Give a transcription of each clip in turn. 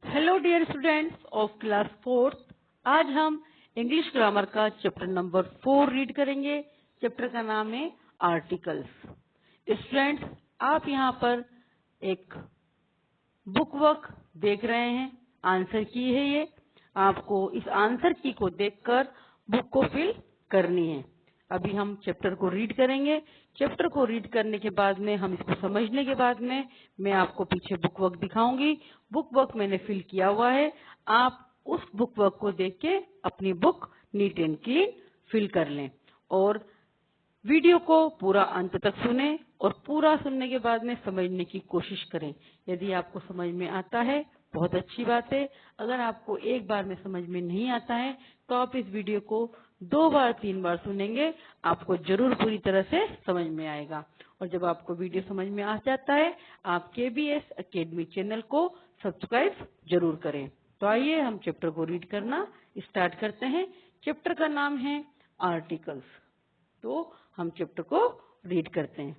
Hello dear students of class 4। आज हम English grammar का चैप्टर नंबर 4 रीड करेंगे। चैप्टर का नाम है आर्टिकल्स। स्टूडेंट्स, आप यहाँ पर एक बुक वर्क देख रहे हैं, आंसर की है ये। आपको इस आंसर की को देखकर बुक को फिल करनी है। अभी हम चैप्टर को रीड करेंगे। चैप्टर को रीड करने के बाद में, हम इसको समझने के बाद में, मैं आपको पीछे बुक वर्क दिखाऊंगी। बुक वर्क मैंने फिल किया हुआ है। आप उस बुक वर्क को देख के अपनी book neat and clean fill कर लें और वीडियो को पूरा अंत तक सुने और पूरा सुनने के बाद में समझने की कोशिश करें। यदि आपको समझ में आता है बहुत अच्छी बात है। अगर आपको एक बार में समझ में नहीं आता है तो आप इस वीडियो को 2 बार 3 बार सुनेंगे, आपको जरूर पूरी तरह से समझ में आएगा। और जब आपको वीडियो समझ में आ जाता है, आप KBS एकेडमी चैनल को सब्सक्राइब जरूर करें। तो आइए हम चैप्टर को रीड करना स्टार्ट करते हैं। चैप्टर का नाम है आर्टिकल्स। तो हम चैप्टर को रीड करते हैं।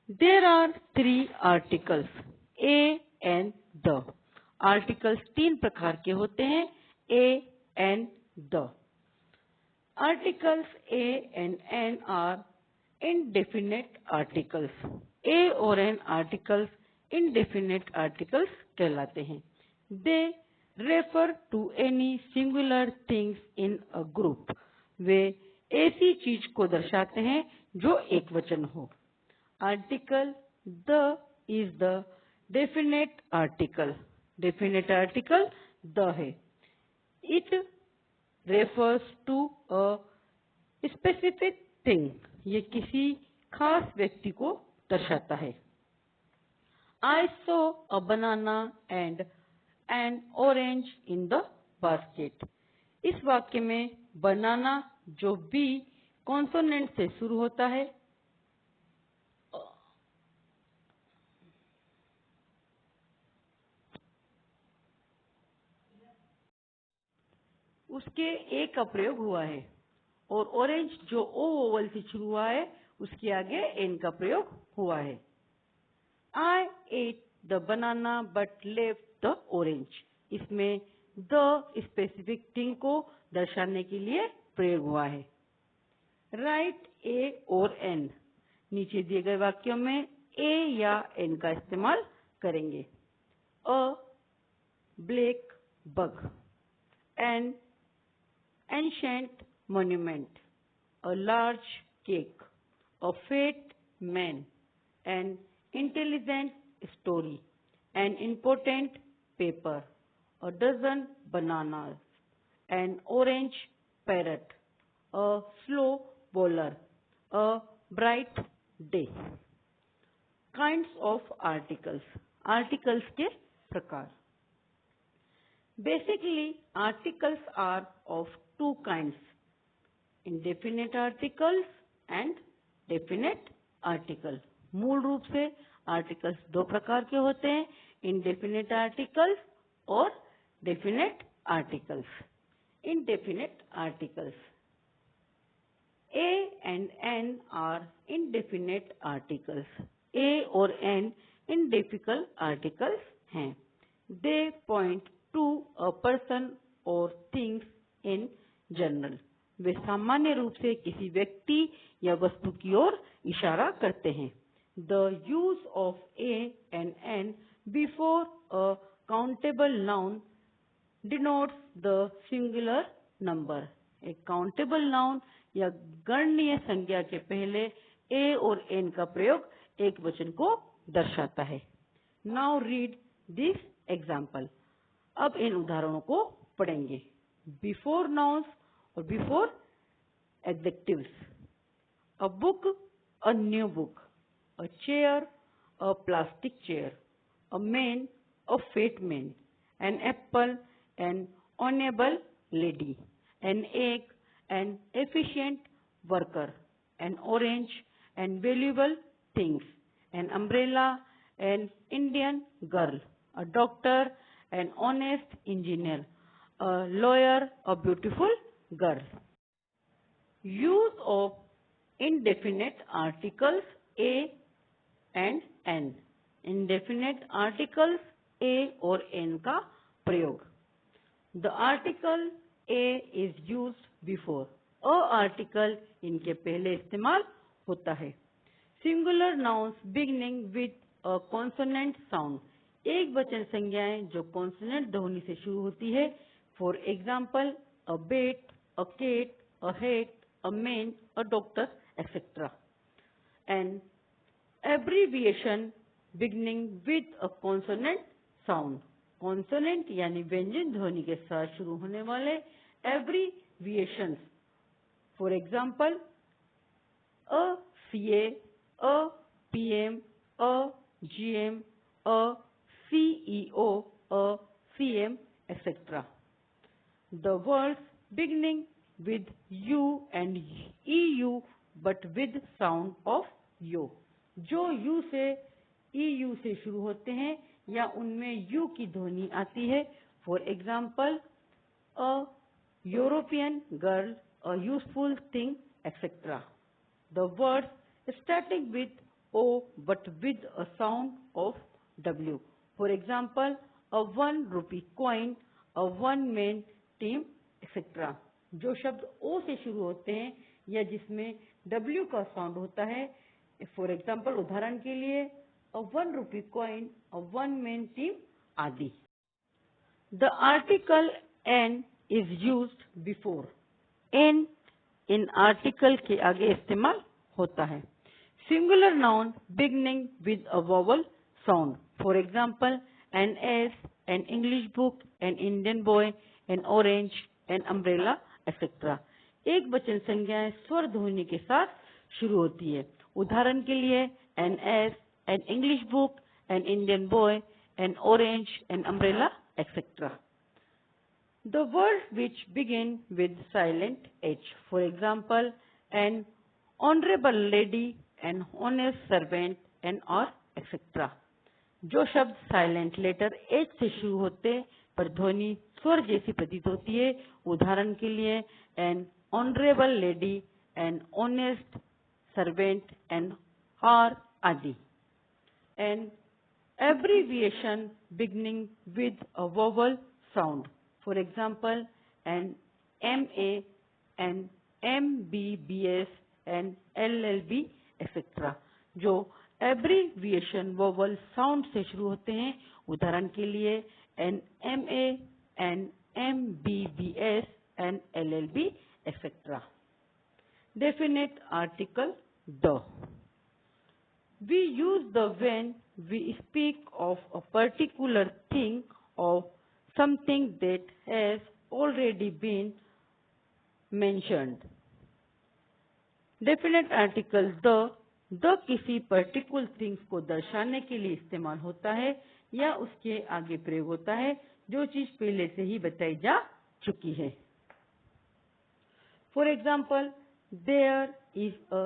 There are 3 articles, a and the. Articles 3 प्रकार के होते हैं, a and the. Articles a and an are indefinite articles. A और एन आर्टिकल्स indefinite आर्टिकल्स कहलाते हैं। They refer to any singular things in a group. वे ऐसी चीज को दर्शाते हैं जो एक वचन हो। Article the is the definite article. Definite article the है। It refers to a specific thing. ये किसी खास व्यक्ति को दर्शाता है। I saw a banana and an orange in the basket. इस वाक्य में बनाना जो बी कॉन्सोनेंट से शुरू होता है, उसके ए का प्रयोग हुआ है, और ऑरेंज जो ओ ओवल से शुरू हुआ है उसके आगे एन का प्रयोग हुआ है। I ate the banana but left the orange। इसमें the स्पेसिफिक थिंग को दर्शाने के लिए प्रयोग हुआ है। राइट ए और एन। नीचे दिए गए वाक्यों में ए या एन का इस्तेमाल करेंगे। A black bug, an ancient monument, a large cake, a fat man, an intelligent story, an important paper, a dozen bananas, an orange parrot, a slow bowler, a bright day। Kinds of articles। Articles के प्रकार। Basically, articles are of 2 kinds, indefinite articles and definite article। मूल रूप से articles 2 प्रकार के होते हैं, indefinite articles और definite articles। Indefinite articles, A and N are indefinite articles। A और N indefinite articles हैं। They point to a person or things in general। वे सामान्य रूप से किसी व्यक्ति या वस्तु की ओर इशारा करते हैं। The use of A and N before a countable noun denotes the singular number। एक काउंटेबल नाउन या गणनीय संज्ञा के पहले ए और एन का प्रयोग एक वचन को दर्शाता है। Now read this example. अब इन उदाहरणों को पढ़ेंगे। बिफोर नाउन्स और before adjectives. A book, a new book, a chair, a plastic chair, a man, a fat man, an apple, an honourable lady, an egg, an efficient worker, an orange, an valuable things, an umbrella, an Indian girl, a doctor, an honest engineer, a lawyer, a beautiful girl। Use of indefinite articles A and N। Indefinite articles ए और N का प्रयोग। The article a is used before, a article इनके पहले इस्तेमाल होता है। Singular nouns beginning with a consonant sound, एक वचन संज्ञाएं जो कॉन्सोनेंट ध्वनि से शुरू होती है। For example a bat, a cat, a hat, a man, a doctor, etcetera. And abbreviation beginning with a consonant sound, consonant यानी व्यंजन ध्वनि के साथ शुरू होने वाले abbreviations. For example a CA, a PM, a GM, a CEO, a CM, etc. The words beginning with U and EU but with sound of U, जो U से EU से शुरू होते हैं या उनमें U की ध्वनि आती है। For example a European girl, a useful thing, etcetera. The words starting with O but with a sound of W. For example, a 1 rupee coin, a one man team, etc. जो शब्द O से शुरू होते हैं या जिसमें W का sound होता है। फॉर एग्जाम्पल उदाहरण के लिए a 1 rupee coin, a one man team आदि। The article N is used before. N इन आर्टिकल के आगे इस्तेमाल होता है। Singular noun beginning with a vowel sound. For example an ass, an English book, an Indian boy, an orange, an umbrella, etcetera. एक वचन संज्ञाएं स्वर ध्वनि के साथ शुरू होती है। उदाहरण के लिए an ass, an English book, an Indian boy, an orange, an umbrella, etcetera. The words which begin with silent H, for example, an honorable lady, an honest servant, an or etc. जो शब्द silent letter H से शुरू होते पर ध्वनि स्वर जैसी प्रतीत होती है। उदाहरण के लिए an honorable lady, an honest servant, an or आदि। An abbreviation beginning with a vowel sound. For example, an MA, an MBBS, an LLB, etc. जो एब्रीविएशन वोवल साउंड से शुरू होते हैं। उदाहरण के लिए an MA, an MBBS, an LLB, etc. Definite article the. We use the when we speak of a particular thing or something that has already been mentioned. Definite article the किसी particular things को दर्शाने के लिए इस्तेमाल होता है या उसके आगे प्रयोग होता है जो चीज पहले से ही बताई जा चुकी है। For example there is a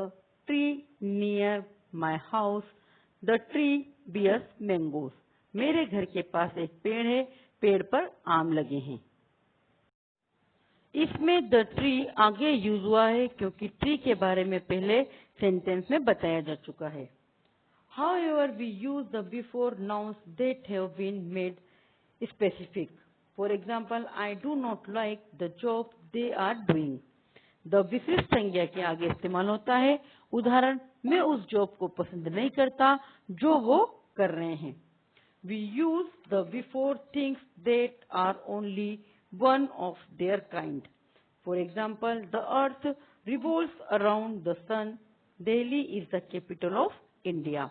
tree near my house, the tree bears mangoes. मेरे घर के पास एक पेड़ है, पेड़ पर आम लगे हैं। इसमें द ट्री आगे यूज हुआ है क्योंकि ट्री के बारे में पहले सेंटेंस में बताया जा चुका है। However, we use the before nouns that have been made specific. For example, I do not like the job they are doing. The विशिष्ट संज्ञा के आगे इस्तेमाल होता है। उदाहरण, मैं उस जॉब को पसंद नहीं करता जो वो कर रहे हैं। We use the before things that are only one of their kind. For example, the earth revolves around the sun. Delhi is the capital of India.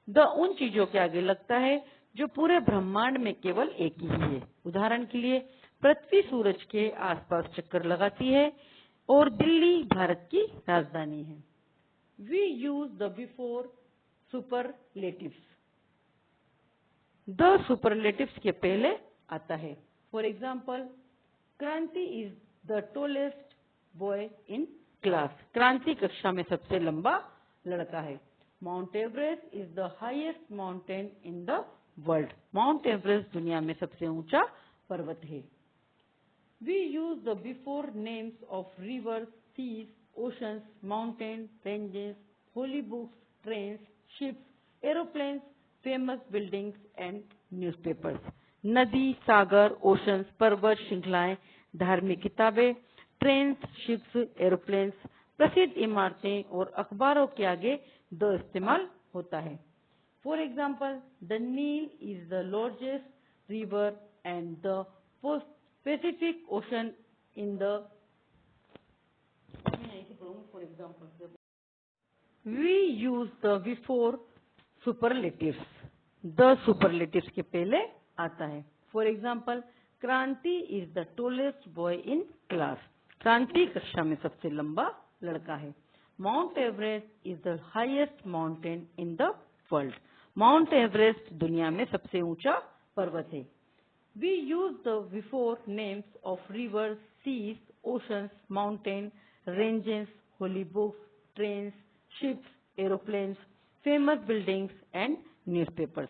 The उन चीजों के आगे लगता है जो पूरे ब्रह्मांड में केवल एक ही है। उदाहरण के लिए पृथ्वी सूरज के आसपास चक्कर लगाती है और दिल्ली भारत की राजधानी है। We use the before superlatives. The superlatives के पहले आता है। For example, क्रांति is the tallest boy in class. क्रांति कक्षा में सबसे लंबा लड़का है। Mount Everest is the highest mountain in the world. Mount Everest दुनिया में सबसे ऊंचा पर्वत है। We use the before names of rivers, seas, oceans, mountains, ranges, holy books, trains, ships, aeroplanes, famous buildings and newspapers. नदी, सागर, oceans, पर्वत श्रृंखलाएं, धार्मिक किताबें, ट्रेन्स, शिप्स, एरोप्लेन्स, प्रसिद्ध इमारतें और अखबारों के आगे द इस्तेमाल होता है। For example, the Nile is the largest river and the Pacific Ocean in the. For example, we use the before superlatives. The superlatives के पहले आता है। For example, क्रांति is the tallest boy in class. क्रांति कक्षा में सबसे लंबा लड़का है। Mount Everest is the highest mountain in the world. Mount Everest दुनिया में सबसे ऊंचा पर्वत है। We use the before names of rivers, seas, oceans, mountains, ranges, holy books, trains, ships, aeroplanes, famous buildings and newspapers.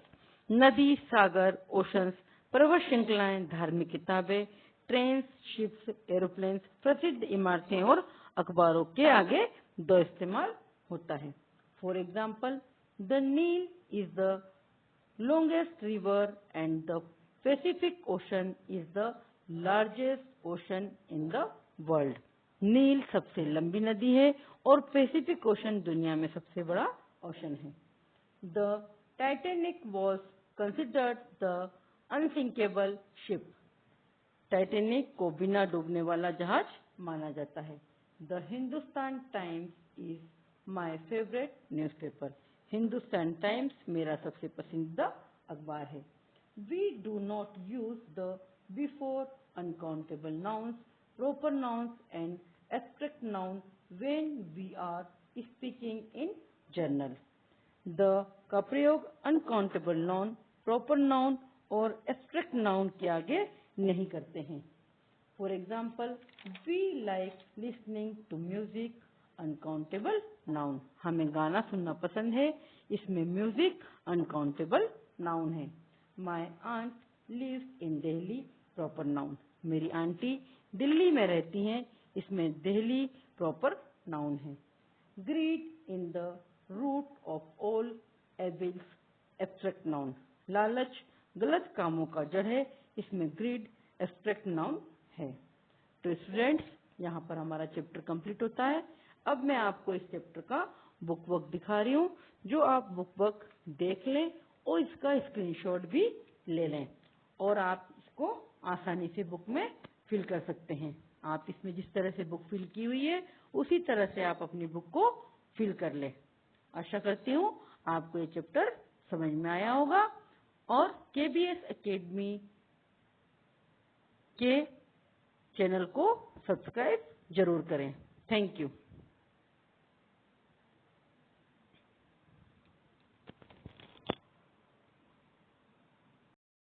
नदी, सागर, oceans, पर्वत श्रृंखलाएं, धार्मिक किताबें, ट्रेन्स, शिप्स, एरोप्लेन्स, प्रसिद्ध इमारतें और अखबारों के आगे द इस्तेमाल होता है। For example, the Nile is the longest river and the Pacific Ocean is the largest ocean in the world. नील सबसे लंबी नदी है और पैसिफिक ओशन दुनिया में सबसे बड़ा ओशन है। The Titanic was considered the unsinkable ship. Titanic को बिना डूबने वाला जहाज माना जाता है। The Hindustan Times is my favorite newspaper. Hindustan times मेरा सबसे पसंदीदा अखबार है। We do not use the before uncountable nouns, proper nouns and abstract nouns when we are speaking in journal. The का प्रयोग uncountable noun, proper noun और abstract noun के आगे नहीं करते हैं। For example, we like listening to music. Uncountable noun, हमें गाना सुनना पसंद है, इसमें म्यूजिक अनकाउंटेबल नाउन है। My aunt lives in Delhi, proper noun, मेरी आंटी दिल्ली में रहती हैं, इसमें दिल्ली प्रॉपर नाउन है। Greed in the root of all evils, abstract noun, लालच गलत कामों का जड़ है, इसमें ग्रीड एब्स्ट्रैक्ट नाउन है। तो स्टूडेंट्स, यहाँ पर हमारा चैप्टर कंप्लीट होता है। अब मैं आपको इस चैप्टर का बुक वर्क दिखा रही हूँ, जो आप बुक वर्क देख लें और इसका स्क्रीनशॉट भी ले लें और आप इसको आसानी से बुक में फिल कर सकते हैं। आप इसमें जिस तरह से बुक फिल की हुई है उसी तरह से आप अपनी बुक को फिल कर लें। आशा करती हूँ आपको ये चैप्टर समझ में आया होगा और केबीएस एकेडमी के चैनल को सब्सक्राइब जरूर करें। Thank you.